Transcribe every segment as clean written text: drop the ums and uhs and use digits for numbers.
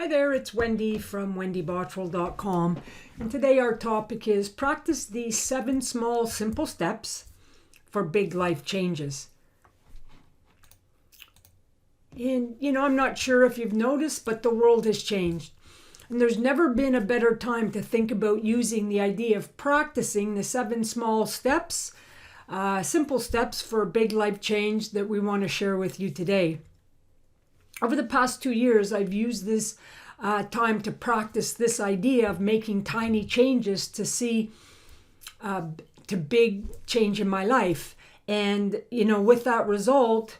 Hi there, it's Wendy from wendybottrell.com, and today our topic is practice these 7 small simple steps for big life changes. And I'm not sure if you've noticed, but the world has changed. And there's never been a better time to think about using the idea of practicing the 7 small steps, simple steps for big life change that we want to share with you today. Over the past 2 years, I've used this time to practice this idea of making tiny changes to see to big change in my life. And, with that result,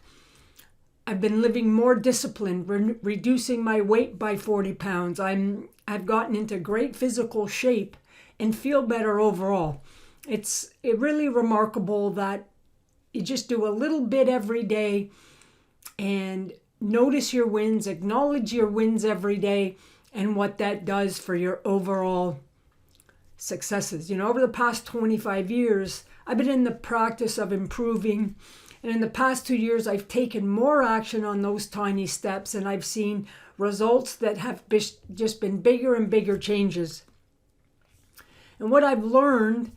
I've been living more disciplined, reducing my weight by 40 pounds. I've gotten into great physical shape and feel better overall. It's really remarkable that you just do a little bit every day and notice your wins, acknowledge your wins every day, and what that does for your overall successes. Over the past 25 years, I've been in the practice of improving. And in the past 2 years, I've taken more action on those tiny steps, and I've seen results that have just been bigger and bigger changes. And what I've learned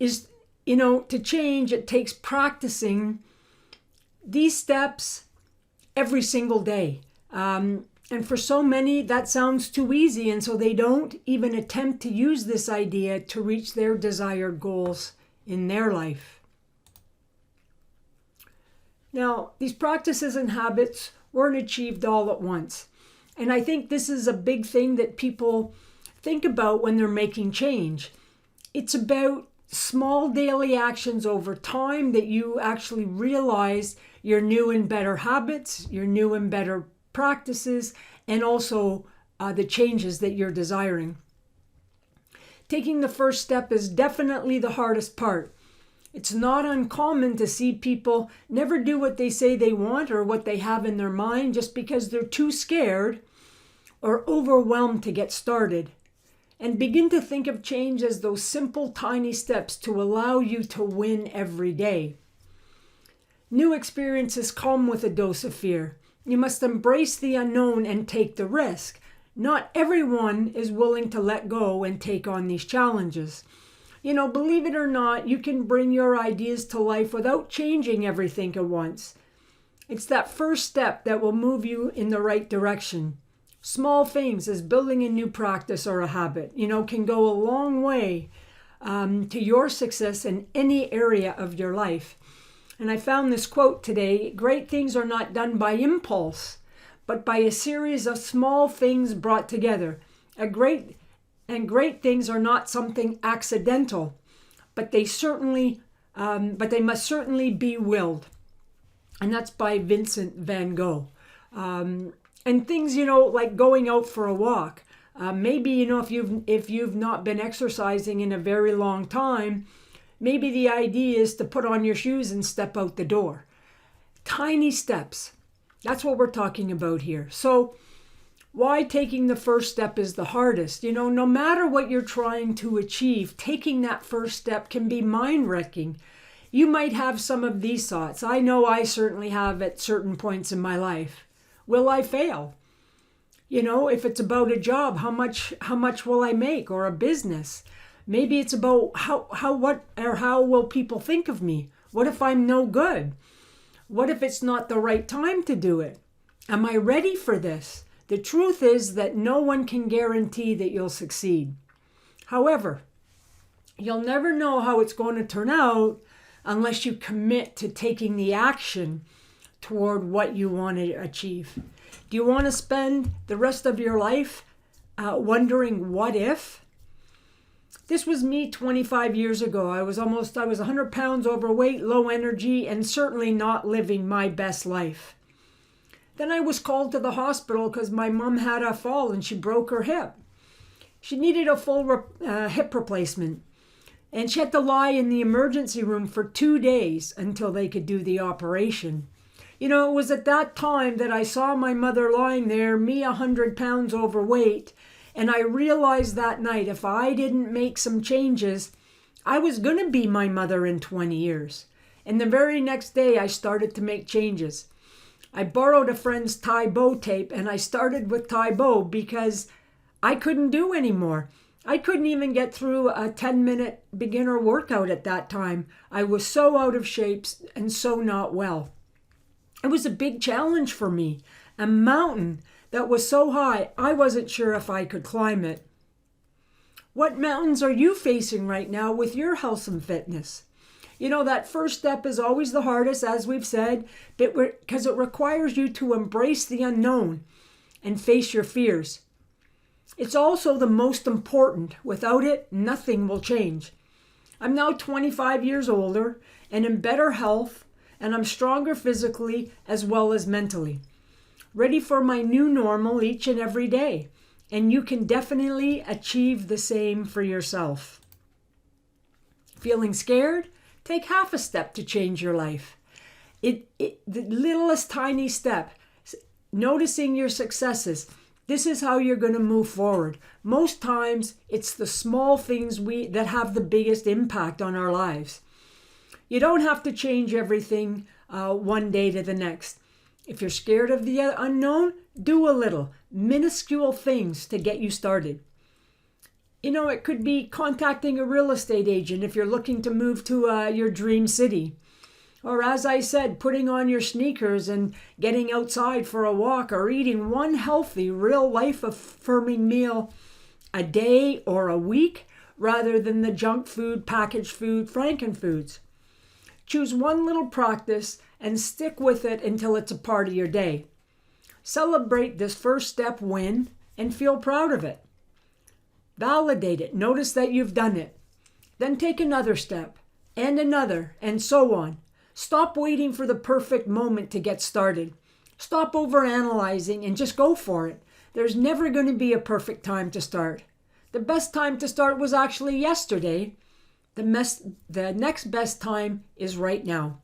is, to change, it takes practicing these steps every single day. And for so many, that sounds too easy, and so they don't even attempt to use this idea to reach their desired goals in their life. Now, these practices and habits weren't achieved all at once. And I think this is a big thing that people think about when they're making change. It's about small daily actions over time that you actually realize your new and better habits, your new and better practices, and also the changes that you're desiring. Taking the first step is definitely the hardest part. It's not uncommon to see people never do what they say they want or what they have in their mind just because they're too scared or overwhelmed to get started. And begin to think of change as those simple, tiny steps to allow you to win every day. New experiences come with a dose of fear. You must embrace the unknown and take the risk. Not everyone is willing to let go and take on these challenges. Believe it or not, you can bring your ideas to life without changing everything at once. It's that first step that will move you in the right direction. Small things as building a new practice or a habit, can go a long way to your success in any area of your life. And I found this quote today: great things are not done by impulse, but by a series of small things brought together. Great things are not something accidental, but they must certainly be willed. And that's by Vincent van Gogh. And things, like going out for a walk. Maybe, if you've not been exercising in a very long time, maybe the idea is to put on your shoes and step out the door. Tiny steps. That's what we're talking about here. So why taking the first step is the hardest? No matter what you're trying to achieve, taking that first step can be mind-wrecking. You might have some of these thoughts. I know I certainly have at certain points in my life. Will I fail? If it's about a job, how much will I make, or a business? Maybe it's about how will people think of me? What if I'm no good? What if it's not the right time to do it? Am I ready for this? The truth is that no one can guarantee that you'll succeed. However, you'll never know how it's going to turn out unless you commit to taking the action toward what you want to achieve. Do you want to spend the rest of your life wondering what if? This was me 25 years ago. I was 100 pounds overweight, low energy, and certainly not living my best life. Then I was called to the hospital because my mom had a fall and she broke her hip. She needed a full hip replacement, and she had to lie in the emergency room for 2 days until they could do the operation. It was at that time that I saw my mother lying there, me 100 pounds overweight, and I realized that night if I didn't make some changes, I was going to be my mother in 20 years. And the very next day I started to make changes. I borrowed a friend's Tae Bo tape and I started with Tae Bo because I couldn't do anymore. I couldn't even get through a 10-minute beginner workout at that time. I was so out of shape and so not well. It was a big challenge for me. A mountain that was so high, I wasn't sure if I could climb it. What mountains are you facing right now with your health and fitness? You know, that first step is always the hardest, as we've said, because it requires you to embrace the unknown and face your fears. It's also the most important. Without it, nothing will change. I'm now 25 years older and in better health, and I'm stronger physically as well as mentally. Ready for my new normal each and every day. And you can definitely achieve the same for yourself. Feeling scared? Take half a step to change your life. The littlest tiny step, noticing your successes. This is how you're going to move forward. Most times, it's the small things that have the biggest impact on our lives. You don't have to change everything one day to the next. If you're scared of the unknown, do a little, minuscule things to get you started. You know, it could be contacting a real estate agent if you're looking to move to your dream city. Or as I said, putting on your sneakers and getting outside for a walk, or eating one healthy, real-life-affirming meal a day or a week rather than the junk food, packaged food, frankenfoods. Choose one little practice and stick with it until it's a part of your day. Celebrate this first step win and feel proud of it. Validate it. Notice that you've done it. Then take another step and another and so on. Stop waiting for the perfect moment to get started. Stop overanalyzing and just go for it. There's never going to be a perfect time to start. The best time to start was actually yesterday. The next best time is right now.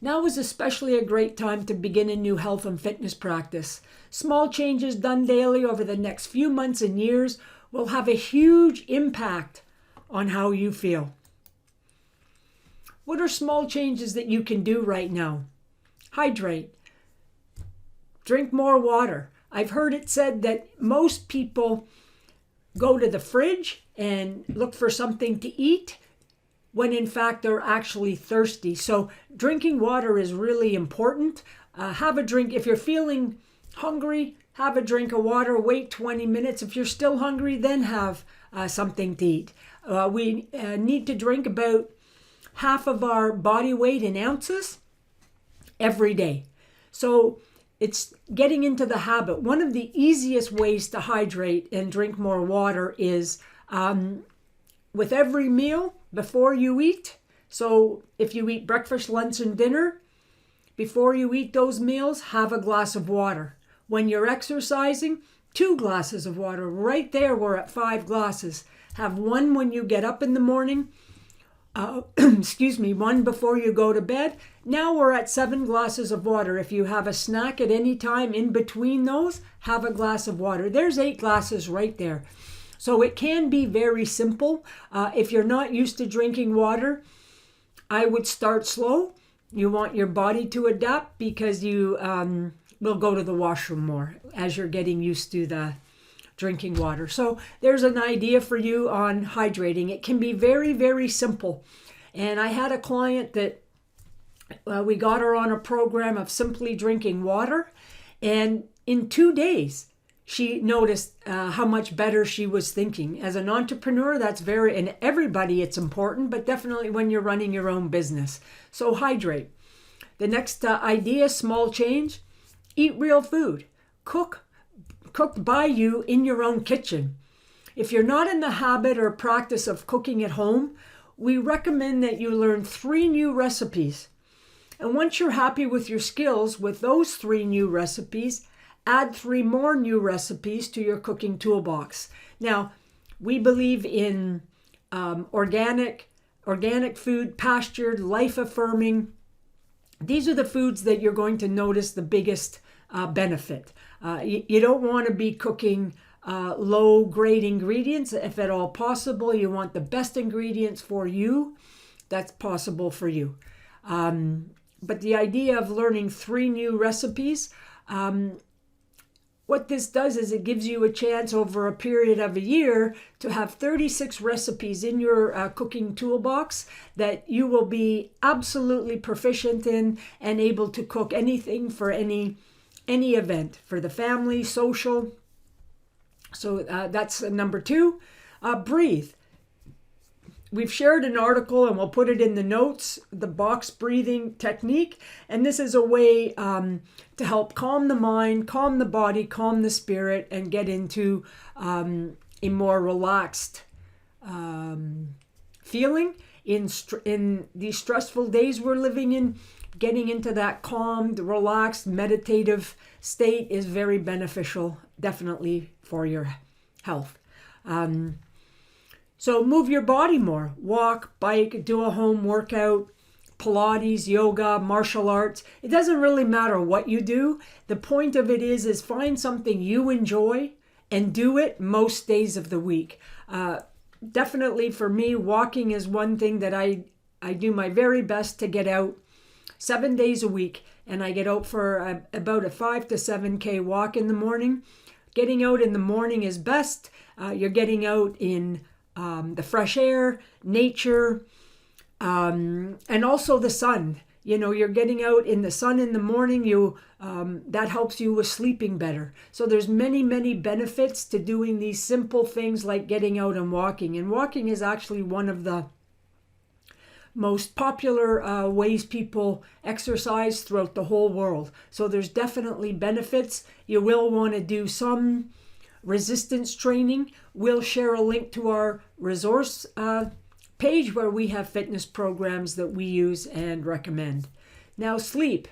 Now is especially a great time to begin a new health and fitness practice. Small changes done daily over the next few months and years will have a huge impact on how you feel. What are small changes that you can do right now? Hydrate. Drink more water. I've heard it said that most people go to the fridge and look for something to eat when in fact they're actually thirsty. So drinking water is really important. Have a drink. If you're feeling hungry, have a drink of water. Wait 20 minutes. If you're still hungry, then have something to eat. We need to drink about half of our body weight in ounces every day. So it's getting into the habit. One of the easiest ways to hydrate and drink more water is with every meal before you eat. So if you eat breakfast, lunch, and dinner, before you eat those meals, have a glass of water. When you're exercising, 2 glasses of water. Right there, we're at 5 glasses. Have one when you get up in the morning. One before you go to bed. Now we're at 7 glasses of water. If you have a snack at any time in between those, have a glass of water. There's 8 glasses right there. So it can be very simple. If you're not used to drinking water, I would start slow. You want your body to adapt because you will go to the washroom more as you're getting used to the drinking water. So there's an idea for you on hydrating. It can be very, very simple. And I had a client that we got her on a program of simply drinking water. And in 2 days, she noticed how much better she was thinking. As an entrepreneur, and everybody it's important, but definitely when you're running your own business. So hydrate. The next idea, small change, eat real food. Cooked by you in your own kitchen. If you're not in the habit or practice of cooking at home, we recommend that you learn 3 new recipes. And once you're happy with your skills with those 3 new recipes, add 3 more new recipes to your cooking toolbox. Now, we believe in organic food, pastured, life-affirming. These are the foods that you're going to notice the biggest benefit. You don't want to be cooking low-grade ingredients. If at all possible, you want the best ingredients for you. That's possible for you. but the idea of learning 3 new recipes, what this does is it gives you a chance over a period of a year to have 36 recipes in your cooking toolbox that you will be absolutely proficient in and able to cook anything for any event, for the family, social. So that's number 2. Breathe. We've shared an article and we'll put it in the notes, the box breathing technique. And this is a way to help calm the mind, calm the body, calm the spirit, and get into a more relaxed feeling in these stressful days we're living in. Getting into that calmed, relaxed, meditative state is very beneficial, definitely for your health. So move your body more. Walk, bike, do a home workout, Pilates, yoga, martial arts. It doesn't really matter what you do. The point of it is find something you enjoy and do it most days of the week. Definitely for me, walking is one thing that I do my very best to get out 7 days a week. And I get out for about a 5 to 7K walk in the morning. Getting out in the morning is best. You're getting out in the fresh air, nature, and also the sun. You know, you're getting out in the sun in the morning. That helps you with sleeping better. So there's many, many benefits to doing these simple things like getting out and walking. And walking is actually one of the most popular ways people exercise throughout the whole world. So there's definitely benefits. You will want to do some resistance training. We'll share a link to our resource page where we have fitness programs that we use and recommend. Now, sleep.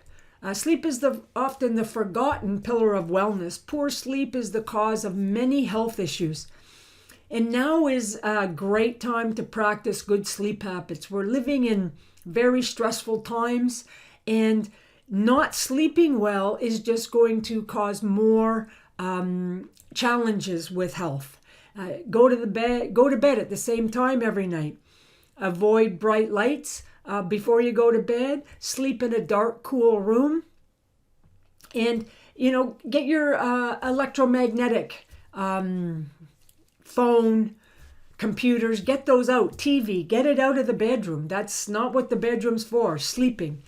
Sleep is often the forgotten pillar of wellness. Poor sleep is the cause of many health issues. And now is a great time to practice good sleep habits. We're living in very stressful times, and not sleeping well is just going to cause more challenges with health. Go to bed at the same time every night. Avoid bright lights before you go to bed. Sleep in a dark, cool room. And, get your electromagnetic phone, computers, get those out. TV, get it out of the bedroom. That's not what the bedroom's for. Sleeping,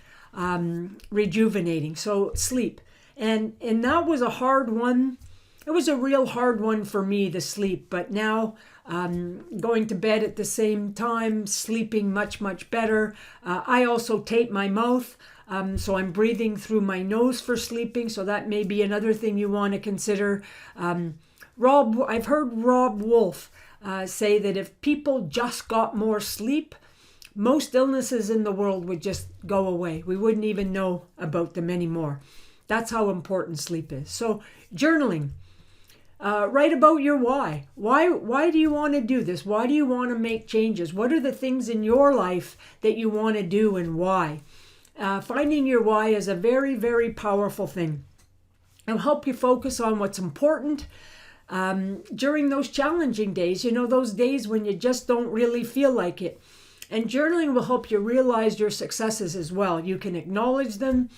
rejuvenating. So sleep. And that was a hard one. It was a real hard one for me to sleep, but now going to bed at the same time, sleeping much, much better. I also tape my mouth, so I'm breathing through my nose for sleeping, so that may be another thing you want to consider. I've heard Rob Wolf say that if people just got more sleep, most illnesses in the world would just go away. We wouldn't even know about them anymore. That's how important sleep is. So journaling. Write about your why. Why do you want to do this? Why do you want to make changes? What are the things in your life that you want to do and why? Finding your why is a very, very powerful thing. It'll help you focus on what's important during those challenging days, those days when you just don't really feel like it. And journaling will help you realize your successes as well. You can acknowledge them,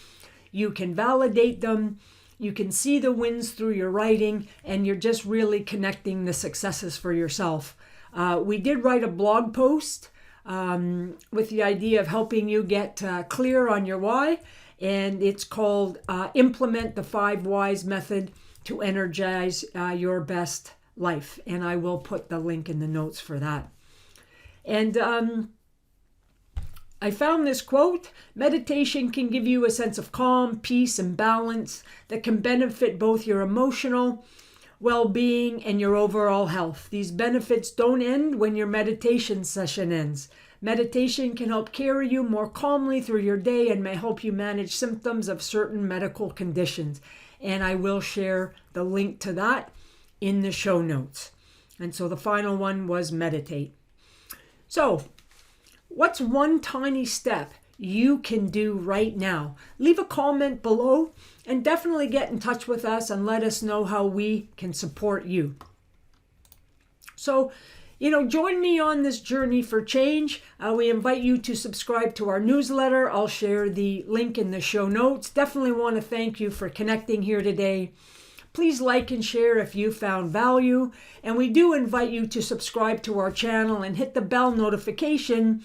you can validate them, you can see the wins through your writing, and you're just really connecting the successes for yourself. We did write a blog post with the idea of helping you get clear on your why, and it's called Implement the 5 Whys Method to Energize Your Best Life. And I will put the link in the notes for that. And I found this quote: meditation can give you a sense of calm, peace, and balance that can benefit both your emotional well-being and your overall health. These benefits don't end when your meditation session ends. Meditation can help carry you more calmly through your day and may help you manage symptoms of certain medical conditions. And I will share the link to that in the show notes. And so the final one was meditate. So, what's one tiny step you can do right now? Leave a comment below and definitely get in touch with us and let us know how we can support you. So, join me on this journey for change. We invite you to subscribe to our newsletter. I'll share the link in the show notes. Definitely want to thank you for connecting here today. Please like and share if you found value. And we do invite you to subscribe to our channel and hit the bell notification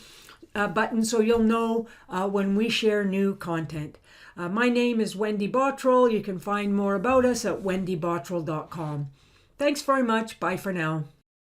button so you'll know when we share new content. My name is Wendy Bottrell. You can find more about us at wendybottrell.com. Thanks very much. Bye for now.